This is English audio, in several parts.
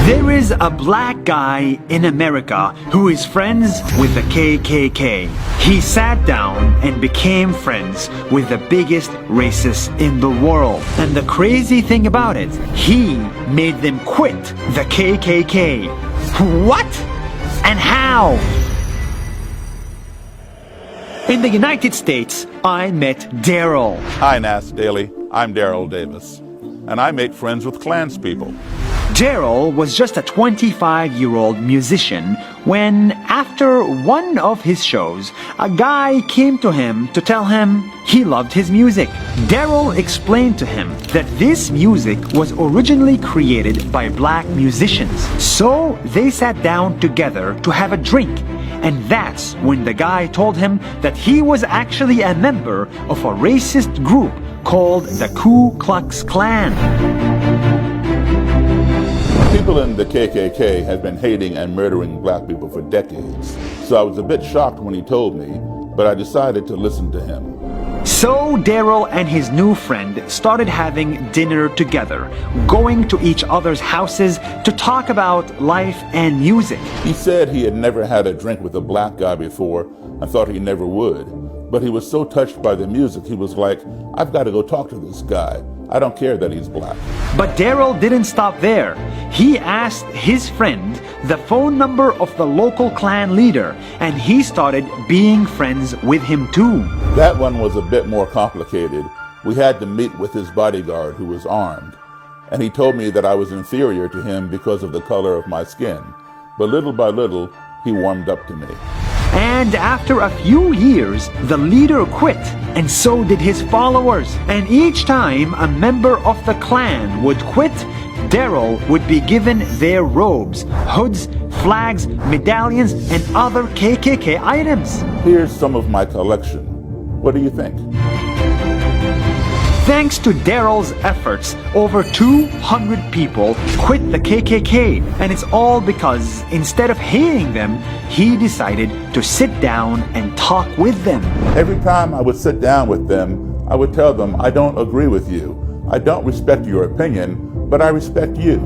There is a black guy in America who is friends with the KKK. He sat down and became friends with the biggest racists in the world. And the crazy thing about it, he made them quit the KKK. What? And how? In the United States, I met Daryl. Hi, Nas Daily. I'm Daryl Davis, and I make friends with Klanspeople. Daryl was just a 25-year-old musician when, after one of his shows, a guy came to him to tell him he loved his music. Daryl explained to him that this music was originally created by black musicians. So they sat down together to have a drink. And that's when the guy told him that he was actually a member of a racist group called the Ku Klux Klan. People in the KKK had been hating and murdering black people for decades. So I was a bit shocked when he told me, but I decided to listen to him. So Daryl and his new friend started having dinner together, going to each other's houses to talk about life and music. He said he had never had a drink with a black guy before and thought he never would. But he was so touched by the music, he was like, I've got to go talk to this guy. I don't care that he's black. But Daryl didn't stop there. He asked his friend the phone number of the local Klan leader, and he started being friends with him too. That one was a bit more complicated. We had to meet with his bodyguard, who was armed. And he told me that I was inferior to him because of the color of my skin. But little by little, he warmed up to me. And after a few years, the leader quit, and so did his followers. And each time a member of the Klan would quit, Daryl would be given their robes, hoods, flags, medallions, and other KKK items. Here's some of my collection. What do you think? Thanks to Daryl's efforts, over 200 people quit the KKK, and it's all because instead of hating them, he decided to sit down and talk with them. Every time I would sit down with them, I would tell them, I don't agree with you. I don't respect your opinion, but I respect you.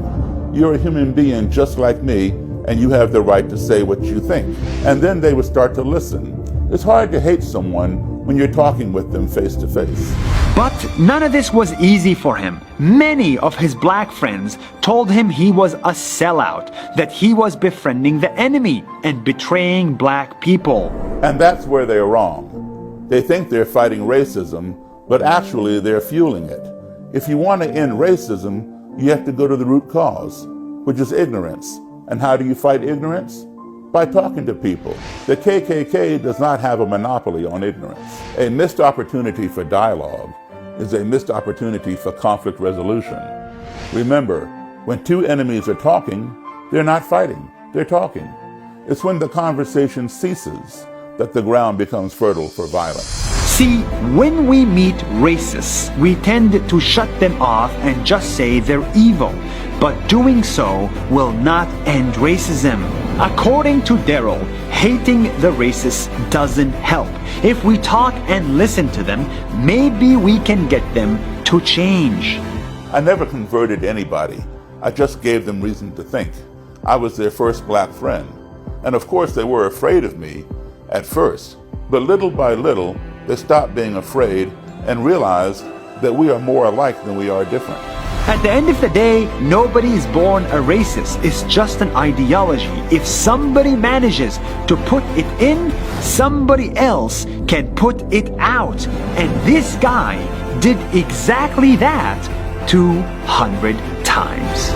You're a human being just like me, and you have the right to say what you think. And then they would start to listen. It's hard to hate someone when you're talking with them face to face. But none of this was easy for him. Many of his black friends told him he was a sellout, that he was befriending the enemy and betraying black people. And that's where they're wrong. They think they're fighting racism, but actually they're fueling it. If you want to end racism, you have to go to the root cause, which is ignorance. And how do you fight ignorance? By talking to people. The KKK does not have a monopoly on ignorance. A missed opportunity for dialogue is a missed opportunity for conflict resolution. Remember, when two enemies are talking, they're not fighting, they're talking. It's when the conversation ceases that the ground becomes fertile for violence. See, when we meet racists, we tend to shut them off and just say they're evil. But doing so will not end racism. According to Daryl, hating the racists doesn't help. If we talk and listen to them, maybe we can get them to change. I never converted anybody. I just gave them reason to think. I was their first black friend. And of course they were afraid of me at first. But little by little, they stopped being afraid and realized that we are more alike than we are different. At the end of the day, nobody is born a racist. It's just an ideology. If somebody manages to put it in, somebody else can put it out. And this guy did exactly that 200 times.